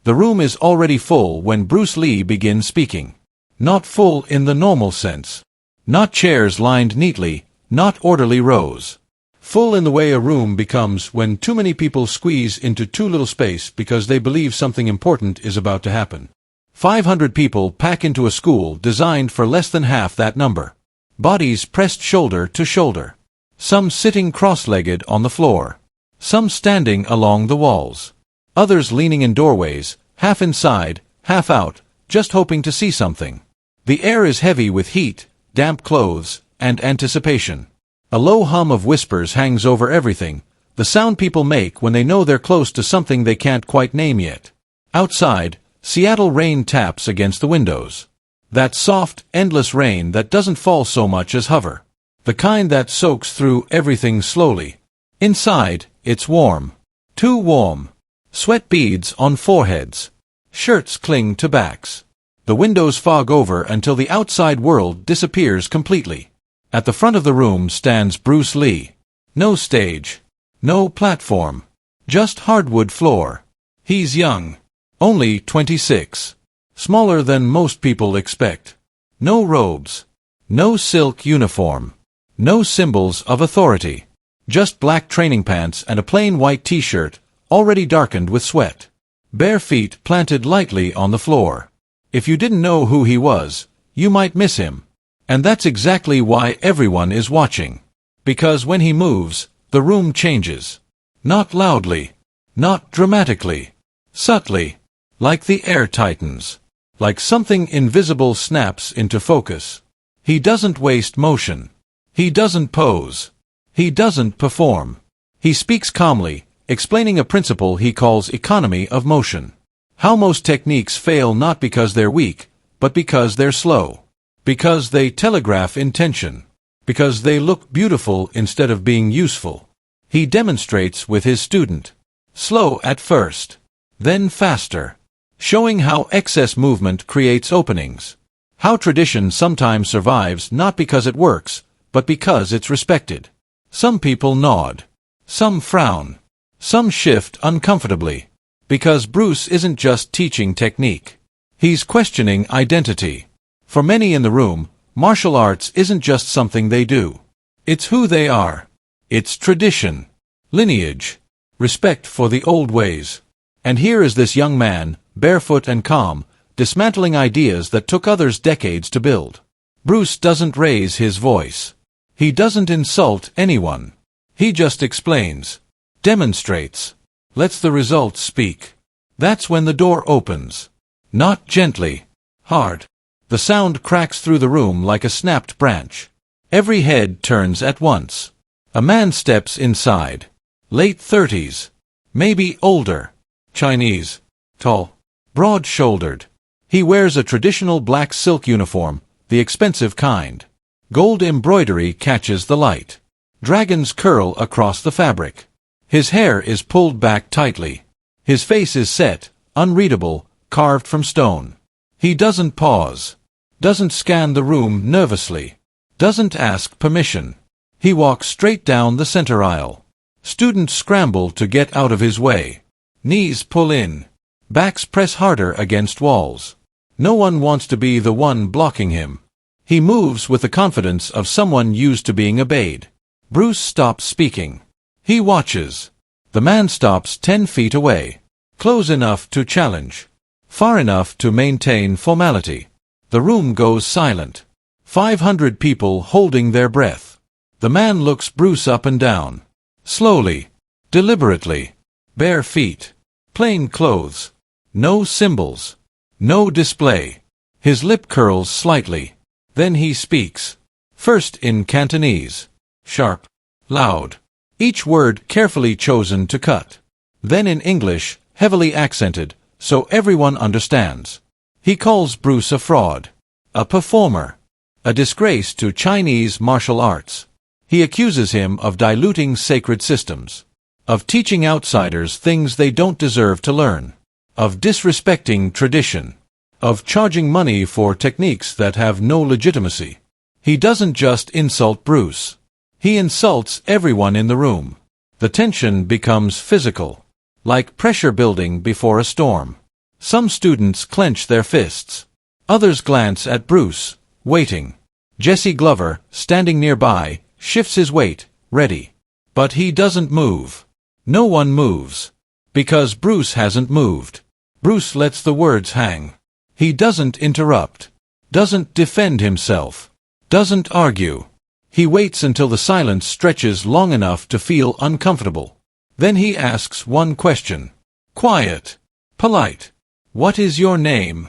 The room is already full when Bruce Lee begins speaking. Not full in the normal sense. Not chairs lined neatly, not orderly rows. Full in the way a room becomes when too many people squeeze into too little space because they believe something important is about to happen. 500 people pack into a school designed for less than half that number. Bodies pressed shoulder to shoulder. Some sitting cross-legged on the floor. Some standing along the walls. Others leaning in doorways, half inside, half out, just hoping to see something. The air is heavy with heat, damp clothes, and anticipation. A low hum of whispers hangs over everything, the sound people make when they know they're close to something they can't quite name yet. Outside, Seattle rain taps against the windows. That soft, endless rain that doesn't fall so much as hover. The kind that soaks through everything slowly. Inside, it's warm. Too warm. Sweat beads on foreheads. Shirts cling to backs. The windows fog over until the outside world disappears completely. At the front of the room stands Bruce Lee. No stage. No platform. Just hardwood floor. He's young. Only 26. Smaller than most people expect. No robes. No silk uniform. No symbols of authority. Just black training pants and a plain white t-shirt, already darkened with sweat. Bare feet planted lightly on the floor. If you didn't know who he was, you might miss him. And that's exactly why everyone is watching. Because when he moves, the room changes. Not loudly. Not dramatically. Subtly. Like the air tightens. Like something invisible snaps into focus. He doesn't waste motion. He doesn't pose. He doesn't perform. He speaks calmly, explaining a principle he calls economy of motion. How most techniques fail not because they're weak, but because they're slow. Because they telegraph intention. Because they look beautiful instead of being useful. He demonstrates with his student. Slow at first. Then faster. Showing how excess movement creates openings. How tradition sometimes survives not because it works, but because it's respected. Some people nod. Some frown. Some shift uncomfortably. Because Bruce isn't just teaching technique. He's questioning identity. For many in the room, martial arts isn't just something they do. It's who they are. It's tradition. Lineage. Respect for the old ways. And here is this young man, barefoot and calm, dismantling ideas that took others decades to build. Bruce doesn't raise his voice. He doesn't insult anyone. He just explains. Demonstrates. Lets the results speak. That's when the door opens. Not gently. Hard. The sound cracks through the room like a snapped branch. Every head turns at once. A man steps inside. Late 30s. Maybe older. Chinese. Tall. Broad-shouldered. He wears a traditional black silk uniform, the expensive kind. Gold embroidery catches the light. Dragons curl across the fabric. His hair is pulled back tightly. His face is set, unreadable, carved from stone. He doesn't pause. Doesn't scan the room nervously. Doesn't ask permission. He walks straight down the center aisle. Students scramble to get out of his way. Knees pull in. Backs press harder against walls. No one wants to be the one blocking him. He moves with the confidence of someone used to being obeyed. Bruce stops speaking. He watches. The man stops 10 feet away. Close enough to challenge. Far enough to maintain formality. The room goes silent. 500 people holding their breath. The man looks Bruce up and down. Slowly. Deliberately. Bare feet. Plain clothes. No symbols. No display. His lip curls slightly. Then he speaks. First in Cantonese. Sharp. Loud. Each word carefully chosen to cut. Then in English, heavily accented, so everyone understands. He calls Bruce a fraud. A performer. A disgrace to Chinese martial arts. He accuses him of diluting sacred systems. Of teaching outsiders things they don't deserve to learn. Of disrespecting tradition. Of charging money for techniques that have no legitimacy. He doesn't just insult Bruce. He insults everyone in the room. The tension becomes physical. Like pressure building before a storm. Some students clench their fists. Others glance at Bruce, waiting. Jesse Glover, standing nearby, shifts his weight, ready. But he doesn't move. No one moves. Because Bruce hasn't moved. Bruce lets the words hang. He doesn't interrupt. Doesn't defend himself. Doesn't argue. He waits until the silence stretches long enough to feel uncomfortable. Then he asks one question. Quiet. Polite. What is your name?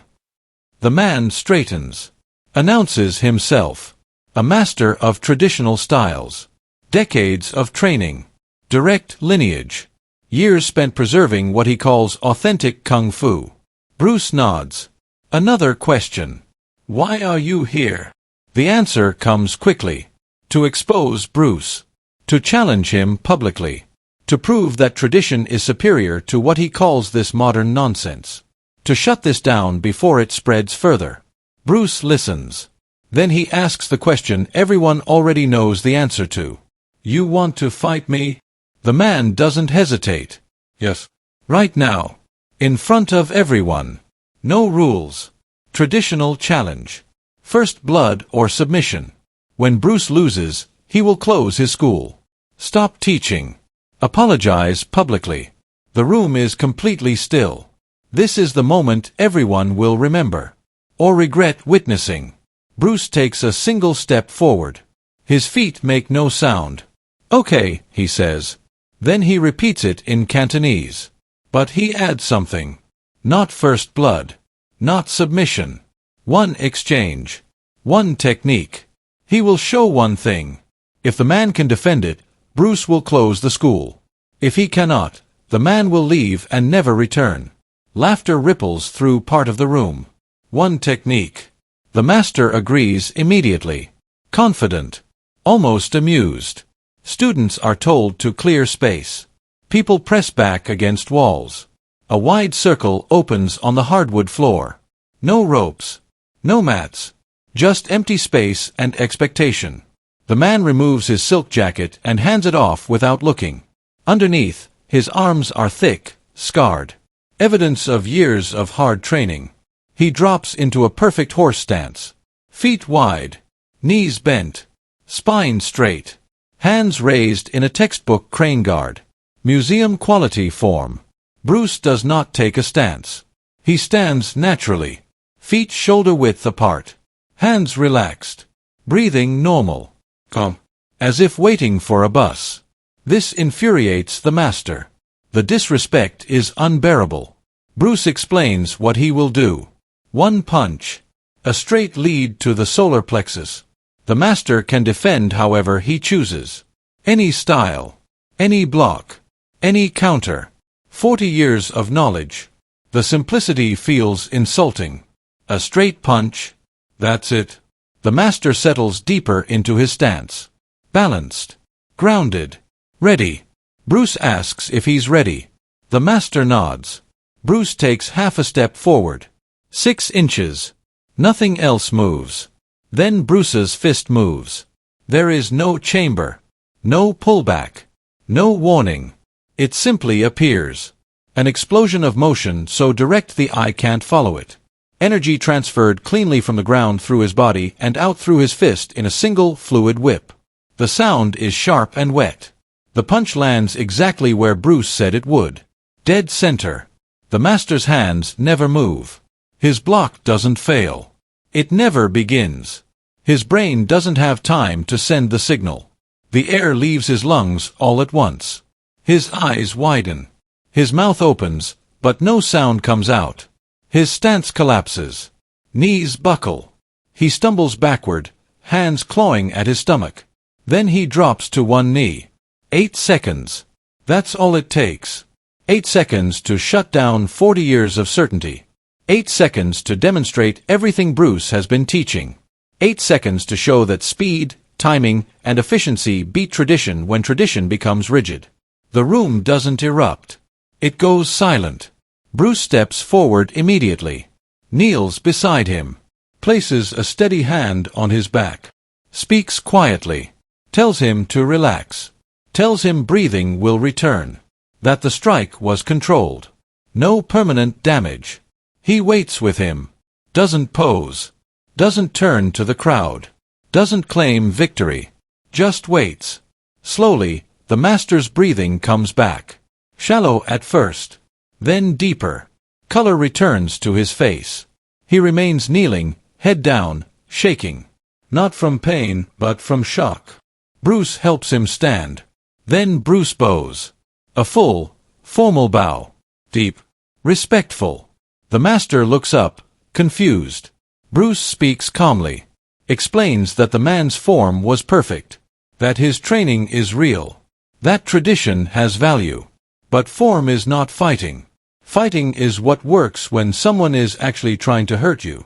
The man straightens. Announces himself. A master of traditional styles. Decades of training. Direct lineage. Years spent preserving what he calls authentic kung fu. Bruce nods. Another question. Why are you here? The answer comes quickly. To expose Bruce. To challenge him publicly. To prove that tradition is superior to what he calls this modern nonsense. To shut this down before it spreads further. Bruce listens. Then he asks the question everyone already knows the answer to. You want to fight me? The man doesn't hesitate. Yes. Right now. In front of everyone. No rules. Traditional challenge. First blood or submission. When Bruce loses, he will close his school. Stop teaching. Apologize publicly. The room is completely still. This is the moment everyone will remember. Or regret witnessing. Bruce takes a single step forward. His feet make no sound. Okay, he says. Then he repeats it in Cantonese. But he adds something. Not first blood. Not submission. One exchange. One technique. He will show one thing. If the man can defend it, Bruce will close the school. If he cannot, the man will leave and never return. Laughter ripples through part of the room. One technique. The master agrees immediately. Confident. Almost amused. Students are told to clear space. People press back against walls. A wide circle opens on the hardwood floor. No ropes. No mats. Just empty space and expectation. The man removes his silk jacket and hands it off without looking. Underneath, his arms are thick, scarred. Evidence of years of hard training. He drops into a perfect horse stance. Feet wide. Knees bent. Spine straight. Hands raised in a textbook crane guard. Museum quality form. Bruce does not take a stance. He stands naturally. Feet shoulder width apart. Hands relaxed. Breathing normal. Calm. As if waiting for a bus. This infuriates the master. The disrespect is unbearable. Bruce explains what he will do. One punch. A straight lead to the solar plexus. The master can defend however he chooses. Any style. Any block. Any counter. 40 years of knowledge. The simplicity feels insulting. A straight punch. That's it. The master settles deeper into his stance. Balanced. Grounded. Ready. Bruce asks if he's ready. The master nods. Bruce takes half a step forward. 6 inches. Nothing else moves. Then Bruce's fist moves. There is no chamber. No pullback. No warning. It simply appears. An explosion of motion so direct the eye can't follow it. Energy transferred cleanly from the ground through his body and out through his fist in a single fluid whip. The sound is sharp and wet. The punch lands exactly where Bruce said it would. Dead center. The master's hands never move. His block doesn't fail. It never begins. His brain doesn't have time to send the signal. The air leaves his lungs all at once. His eyes widen. His mouth opens, but no sound comes out. His stance collapses. Knees buckle. He stumbles backward, hands clawing at his stomach. Then he drops to one knee. 8 seconds. That's all it takes. 8 seconds to shut down 40 years of certainty. 8 seconds to demonstrate everything Bruce has been teaching. 8 seconds to show that speed, timing, and efficiency beat tradition when tradition becomes rigid. The room doesn't erupt. It goes silent. Bruce steps forward immediately. Kneels beside him. Places a steady hand on his back. Speaks quietly. Tells him to relax. Tells him breathing will return. That the strike was controlled. No permanent damage. He waits with him. Doesn't pose. Doesn't turn to the crowd. Doesn't claim victory. Just waits. Slowly, the master's breathing comes back. Shallow at first. Then deeper. Color returns to his face. He remains kneeling, head down, shaking. Not from pain, but from shock. Bruce helps him stand. Then Bruce bows. A full, formal bow. Deep. Respectful. The master looks up, confused. Bruce speaks calmly. Explains that the man's form was perfect. That his training is real. That tradition has value. But form is not fighting. Fighting is what works when someone is actually trying to hurt you.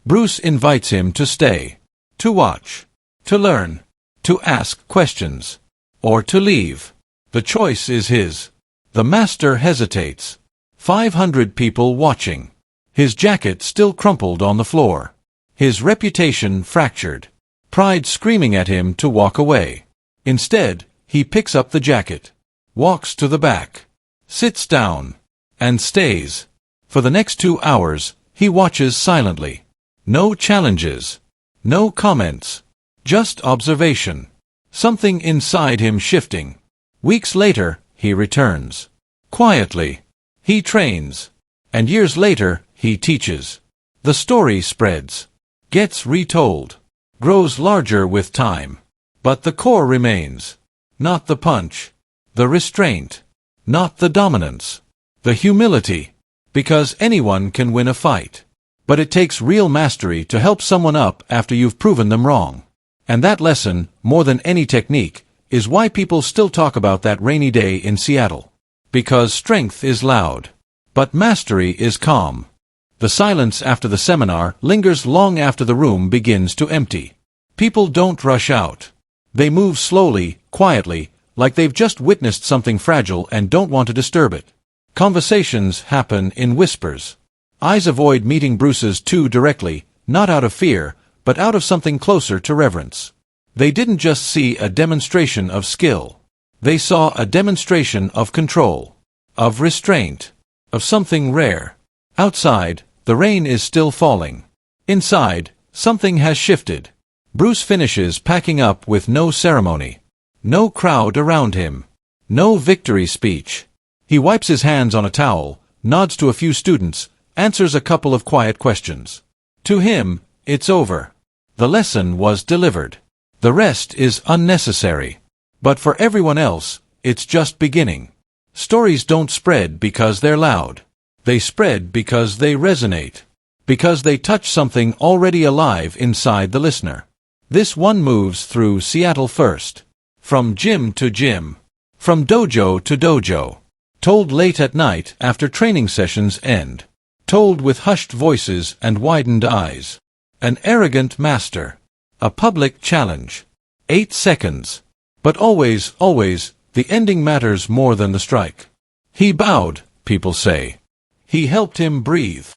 Bruce invites him to stay. To watch. To learn. To ask questions. Or to leave. The choice is his. The master hesitates. 500 people watching. His jacket still crumpled on the floor. His reputation fractured. Pride screaming at him to walk away. Instead, he picks up the jacket. Walks to the back. Sits down. And stays. For the next 2 hours, he watches silently. No challenges. No comments. Just observation. Something inside him shifting. Weeks later, he returns. Quietly. He trains. And years later, he teaches. The story spreads. Gets retold. Grows larger with time. But the core remains. Not the punch. The restraint. Not the dominance. The humility. Because anyone can win a fight. But it takes real mastery to help someone up after you've proven them wrong. And that lesson, more than any technique, is why people still talk about that rainy day in Seattle. Because strength is loud. But mastery is calm. The silence after the seminar lingers long after the room begins to empty. People don't rush out. They move slowly, quietly, like they've just witnessed something fragile and don't want to disturb it. Conversations happen in whispers. Eyes avoid meeting Bruce's too directly, not out of fear, but out of something closer to reverence. They didn't just see a demonstration of skill. They saw a demonstration of control, of restraint, of something rare. Outside, the rain is still falling. Inside, something has shifted. Bruce finishes packing up with no ceremony. No crowd around him. No victory speech. He wipes his hands on a towel, nods to a few students, answers a couple of quiet questions. To him, it's over. The lesson was delivered. The rest is unnecessary. But for everyone else, it's just beginning. Stories don't spread because they're loud. They spread because they resonate. Because they touch something already alive inside the listener. This one moves through Seattle first. From gym to gym. From dojo to dojo. Told late at night after training sessions end. Told with hushed voices and widened eyes. An arrogant master. A public challenge. 8 seconds. But always, always, the ending matters more than the strike. He bowed, people say. He helped him breathe.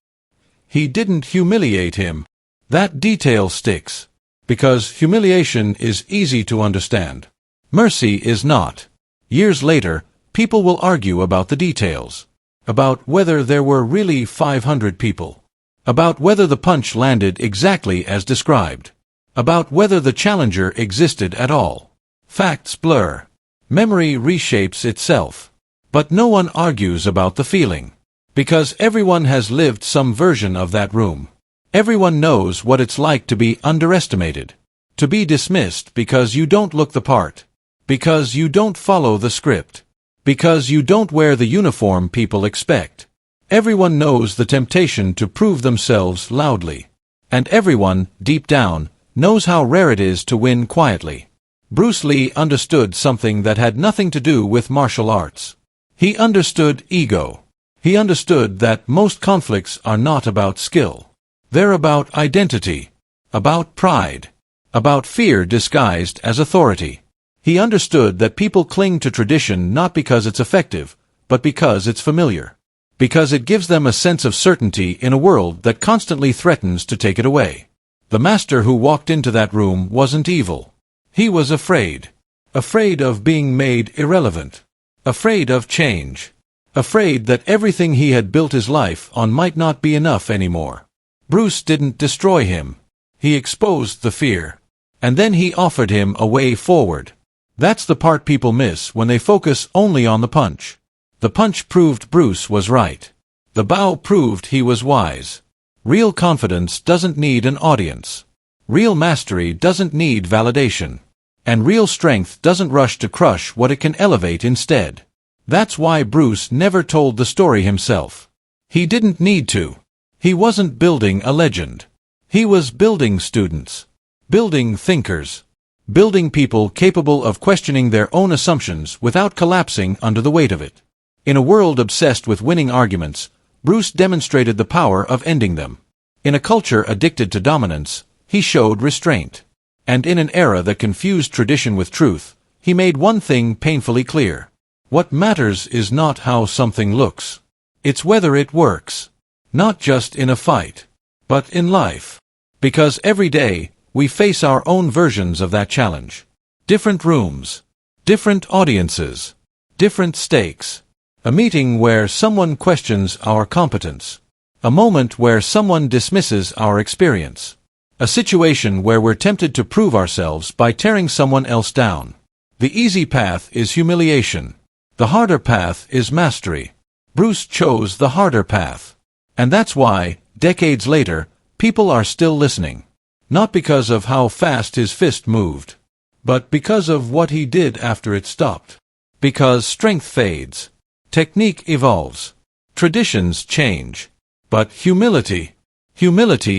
He didn't humiliate him. That detail sticks. Because humiliation is easy to understand. Mercy is not. Years later, people will argue about the details. About whether there were really 500 people. About whether the punch landed exactly as described. About whether the challenger existed at all. Facts blur. Memory reshapes itself. But no one argues about the feeling. Because everyone has lived some version of that room. Everyone knows what it's like to be underestimated. To be dismissed because you don't look the part. Because you don't follow the script. Because you don't wear the uniform people expect. Everyone knows the temptation to prove themselves loudly. And everyone, deep down, knows how rare it is to win quietly. Bruce Lee understood something that had nothing to do with martial arts. He understood ego. He understood that most conflicts are not about skill. They're about identity. About pride. About fear disguised as authority. He understood that people cling to tradition not because it's effective, but because it's familiar. Because it gives them a sense of certainty in a world that constantly threatens to take it away. The master who walked into that room wasn't evil. He was afraid. Afraid of being made irrelevant. Afraid of change. Afraid that everything he had built his life on might not be enough anymore. Bruce didn't destroy him. He exposed the fear. And then he offered him a way forward. That's the part people miss when they focus only on the punch. The punch proved Bruce was right. The bow proved he was wise. Real confidence doesn't need an audience. Real mastery doesn't need validation. And real strength doesn't rush to crush what it can elevate instead. That's why Bruce never told the story himself. He didn't need to. He wasn't building a legend. He was building students. Building thinkers. Building people capable of questioning their own assumptions without collapsing under the weight of it. In a world obsessed with winning arguments, Bruce demonstrated the power of ending them. In a culture addicted to dominance, he showed restraint. And in an era that confused tradition with truth, he made one thing painfully clear. What matters is not how something looks. It's whether it works. Not just in a fight, but in life. Because every day, we face our own versions of that challenge. Different rooms. Different audiences. Different stakes. A meeting where someone questions our competence. A moment where someone dismisses our experience. A situation where we're tempted to prove ourselves by tearing someone else down. The easy path is humiliation. The harder path is mastery. Bruce chose the harder path. And that's why, decades later, people are still listening. Not because of how fast his fist moved, but because of what he did after it stopped. Because strength fades. Technique evolves. Traditions change. But humility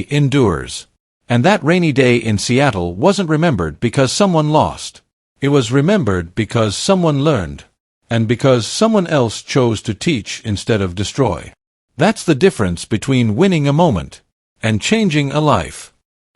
endures. And that rainy day in Seattle wasn't remembered because someone lost. It was remembered because someone learned. And because someone else chose to teach instead of destroy. That's the difference between winning a moment and changing a life.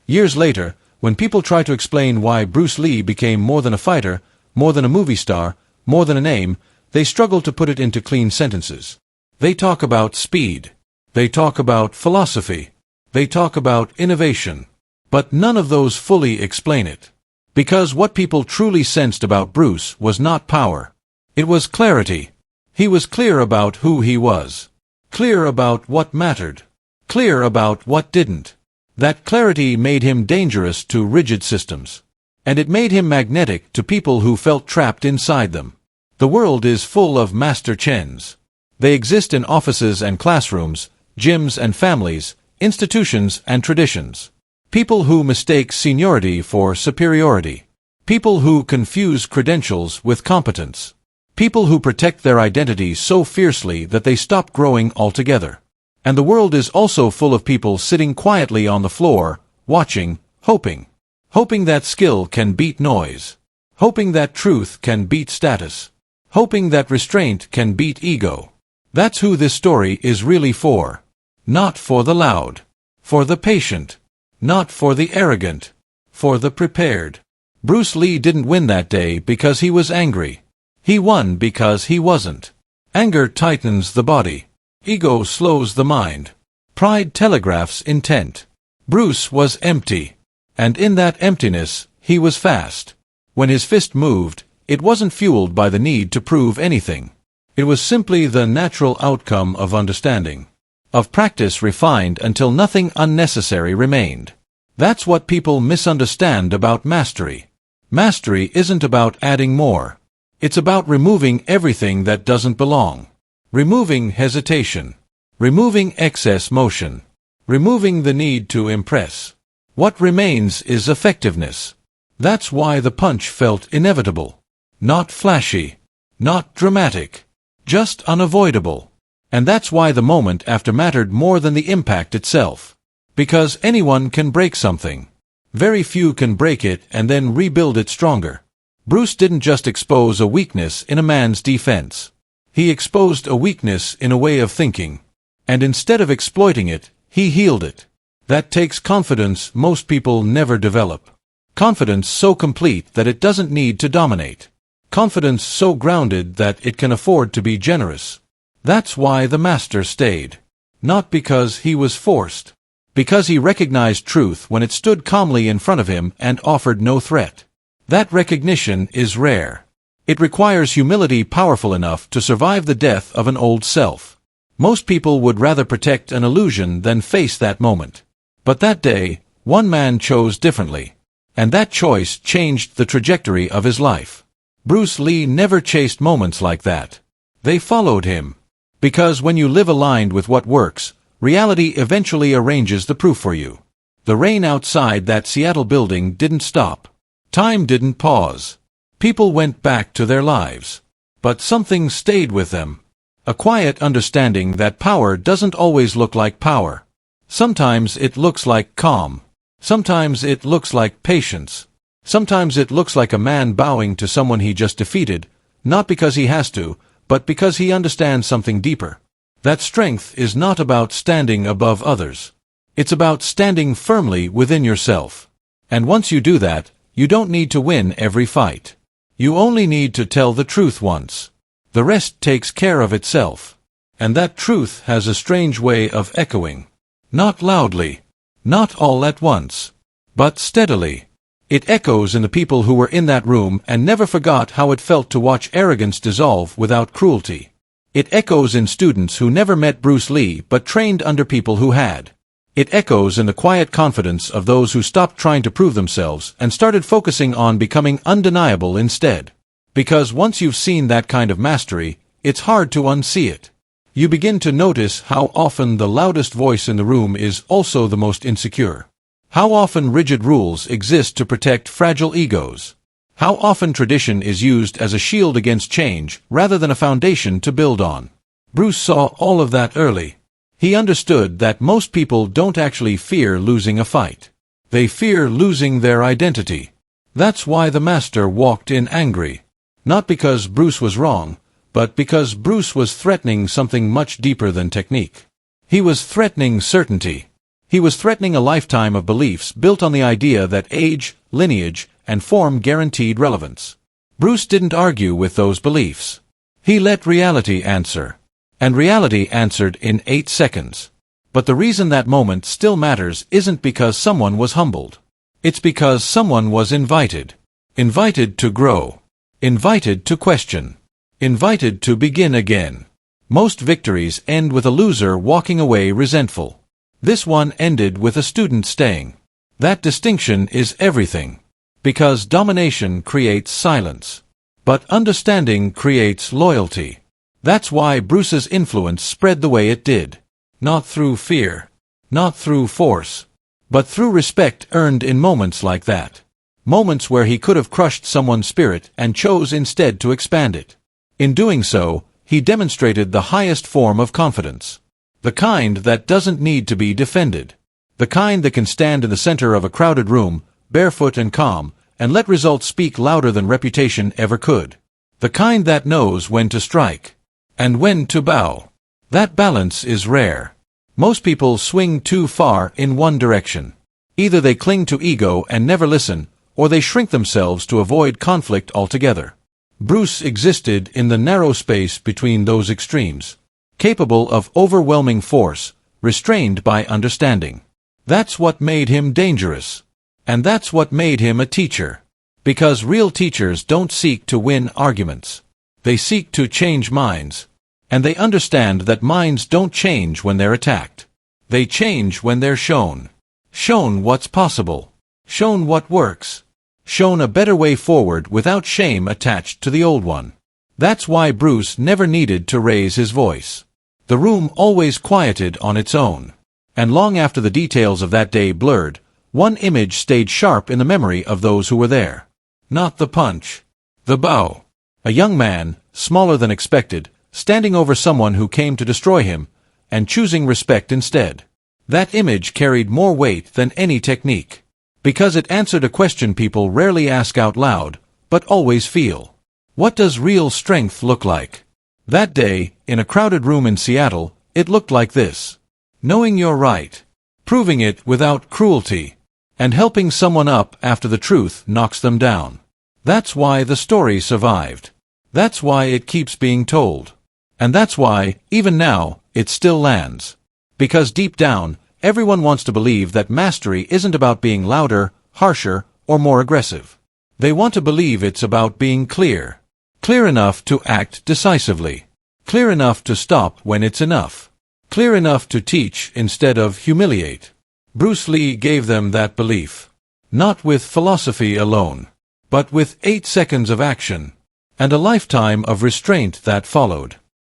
Years later, when people try to explain why Bruce Lee became more than a fighter, more than a movie star, more than a name, they struggle to put it into clean sentences. They talk about speed. They talk about philosophy. They talk about innovation. But none of those fully explain it. Because what people truly sensed about Bruce was not power. It was clarity. He was clear about who he was. Clear about what mattered. Clear about what didn't. That clarity made him dangerous to rigid systems. And it made him magnetic to people who felt trapped inside them. The world is full of Master Chens. They exist in offices and classrooms, gyms and families, institutions and traditions. People who mistake seniority for superiority. People who confuse credentials with competence. People who protect their identity so fiercely that they stop growing altogether. And the world is also full of people sitting quietly on the floor, watching, hoping. Hoping that skill can beat noise. Hoping that truth can beat status. Hoping that restraint can beat ego. That's who this story is really for. Not for the loud. For the patient. Not for the arrogant. For the prepared. Bruce Lee didn't win that day because he was angry. He won because he wasn't. Anger tightens the body. Ego slows the mind. Pride telegraphs intent. Bruce was empty. And in that emptiness, he was fast. When his fist moved, it wasn't fueled by the need to prove anything. It was simply the natural outcome of understanding. Of practice refined until nothing unnecessary remained. That's what people misunderstand about mastery. Mastery isn't about adding more. It's about removing everything that doesn't belong. Removing hesitation. Removing excess motion. Removing the need to impress. What remains is effectiveness. That's why the punch felt inevitable. Not flashy. Not dramatic. Just unavoidable. And that's why the moment after mattered more than the impact itself. Because anyone can break something. Very few can break it and then rebuild it stronger. Bruce didn't just expose a weakness in a man's defense. He exposed a weakness in a way of thinking. And instead of exploiting it, he healed it. That takes confidence most people never develop. Confidence so complete that it doesn't need to dominate. Confidence so grounded that it can afford to be generous. That's why the master stayed. Not because he was forced. Because he recognized truth when it stood calmly in front of him and offered no threat. That recognition is rare. It requires humility powerful enough to survive the death of an old self. Most people would rather protect an illusion than face that moment. But that day, one man chose differently. And that choice changed the trajectory of his life. Bruce Lee never chased moments like that. They followed him. Because when you live aligned with what works, reality eventually arranges the proof for you. The rain outside that Seattle building didn't stop. Time didn't pause. People went back to their lives. But something stayed with them. A quiet understanding that power doesn't always look like power. Sometimes it looks like calm. Sometimes it looks like patience. Sometimes it looks like a man bowing to someone he just defeated, not because he has to, but because he understands something deeper. That strength is not about standing above others. It's about standing firmly within yourself. And once you do that, you don't need to win every fight. You only need to tell the truth once. The rest takes care of itself. And that truth has a strange way of echoing. Not loudly. Not all at once, but steadily. It echoes in the people who were in that room and never forgot how it felt to watch arrogance dissolve without cruelty. It echoes in students who never met Bruce Lee but trained under people who had. It echoes in the quiet confidence of those who stopped trying to prove themselves and started focusing on becoming undeniable instead. Because once you've seen that kind of mastery, it's hard to unsee it. You begin to notice how often the loudest voice in the room is also the most insecure. How often rigid rules exist to protect fragile egos. How often tradition is used as a shield against change rather than a foundation to build on. Bruce saw all of that early. He understood that most people don't actually fear losing a fight. They fear losing their identity. That's why the master walked in angry. Not because Bruce was wrong, but because Bruce was threatening something much deeper than technique. He was threatening certainty. He was threatening a lifetime of beliefs built on the idea that age, lineage, and form guaranteed relevance. Bruce didn't argue with those beliefs. He let reality answer. And reality answered in 8 seconds. But the reason that moment still matters isn't because someone was humbled. It's because someone was invited. Invited to grow. Invited to question. Invited to begin again. Most victories end with a loser walking away resentful. This one ended with a student staying. That distinction is everything. Because domination creates silence. But understanding creates loyalty. That's why Bruce's influence spread the way it did. Not through fear. Not through force. But through respect earned in moments like that. Moments where he could have crushed someone's spirit and chose instead to expand it. In doing so, he demonstrated the highest form of confidence. The kind that doesn't need to be defended. The kind that can stand in the center of a crowded room, barefoot and calm, and let results speak louder than reputation ever could. The kind that knows when to strike. And when to bow. That balance is rare. Most people swing too far in one direction. Either they cling to ego and never listen, or they shrink themselves to avoid conflict altogether. Bruce existed in the narrow space between those extremes, capable of overwhelming force, restrained by understanding. That's what made him dangerous. And that's what made him a teacher. Because real teachers don't seek to win arguments. They seek to change minds. And they understand that minds don't change when they're attacked. They change when they're shown. Shown what's possible. Shown what works. Shown a better way forward without shame attached to the old one. That's why Bruce never needed to raise his voice. The room always quieted on its own. And long after the details of that day blurred, one image stayed sharp in the memory of those who were there. Not the punch. The bow. A young man, smaller than expected, standing over someone who came to destroy him, and choosing respect instead. That image carried more weight than any technique. Because it answered a question people rarely ask out loud, but always feel. What does real strength look like? That day, in a crowded room in Seattle, it looked like this. Knowing you're right. Proving it without cruelty. And helping someone up after the truth knocks them down. That's why the story survived. That's why it keeps being told. And that's why, even now, it still lands. Because deep down, everyone wants to believe that mastery isn't about being louder, harsher, or more aggressive. They want to believe it's about being clear. Clear enough to act decisively. Clear enough to stop when it's enough. Clear enough to teach instead of humiliate. Bruce Lee gave them that belief. Not with philosophy alone, but with 8 seconds of action, and a lifetime of restraint that followed.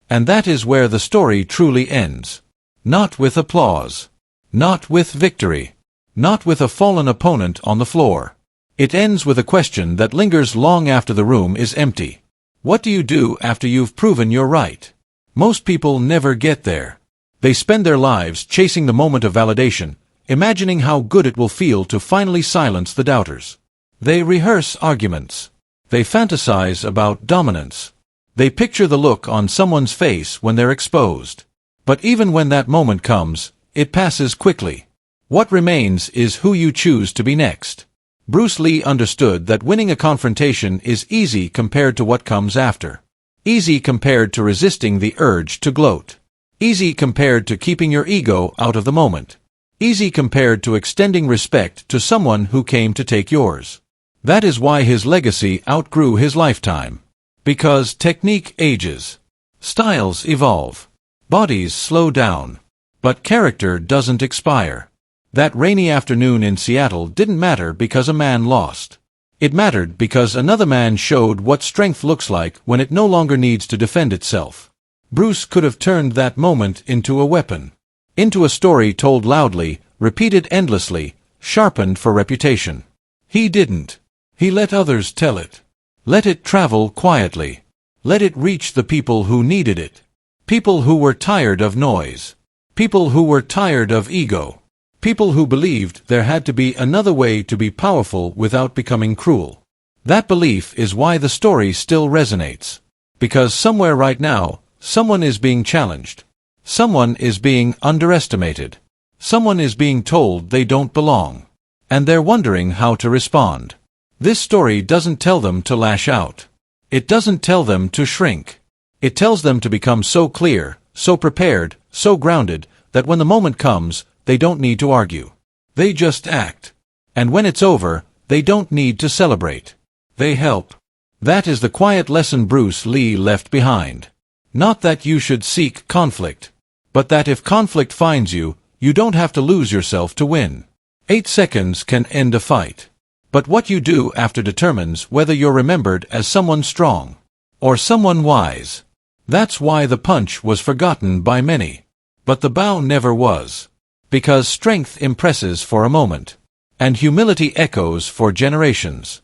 And that is where the story truly ends. Not with applause. Not with victory. Not with a fallen opponent on the floor. It ends with a question that lingers long after the room is empty. What do you do after you've proven you're right? Most people never get there. They spend their lives chasing the moment of validation, imagining how good it will feel to finally silence the doubters. They rehearse arguments. They fantasize about dominance. They picture the look on someone's face when they're exposed. But even when that moment comes, it passes quickly. What remains is who you choose to be next. Bruce Lee understood that winning a confrontation is easy compared to what comes after. Easy compared to resisting the urge to gloat. Easy compared to keeping your ego out of the moment. Easy compared to extending respect to someone who came to take yours. That is why his legacy outgrew his lifetime. Because technique ages. Styles evolve. Bodies slow down. But character doesn't expire. That rainy afternoon in Seattle didn't matter because a man lost. It mattered because another man showed what strength looks like when it no longer needs to defend itself. Bruce could have turned that moment into a weapon. Into a story told loudly, repeated endlessly, sharpened for reputation. He didn't. He let others tell it. Let it travel quietly. Let it reach the people who needed it. People who were tired of noise. People who were tired of ego. People who believed there had to be another way to be powerful without becoming cruel. That belief is why the story still resonates. Because somewhere right now, someone is being challenged. Someone is being underestimated. Someone is being told they don't belong. And they're wondering how to respond. This story doesn't tell them to lash out. It doesn't tell them to shrink. It tells them to become so clear, so prepared, so grounded, that when the moment comes, they don't need to argue. They just act. And when it's over, they don't need to celebrate. They help. That is the quiet lesson Bruce Lee left behind. Not that you should seek conflict, but that if conflict finds you, you don't have to lose yourself to win. 8 seconds can end a fight. But what you do after determines whether you're remembered as someone strong or someone wise. That's why the punch was forgotten by many. But the bow never was. Because strength impresses for a moment, and humility echoes for generations.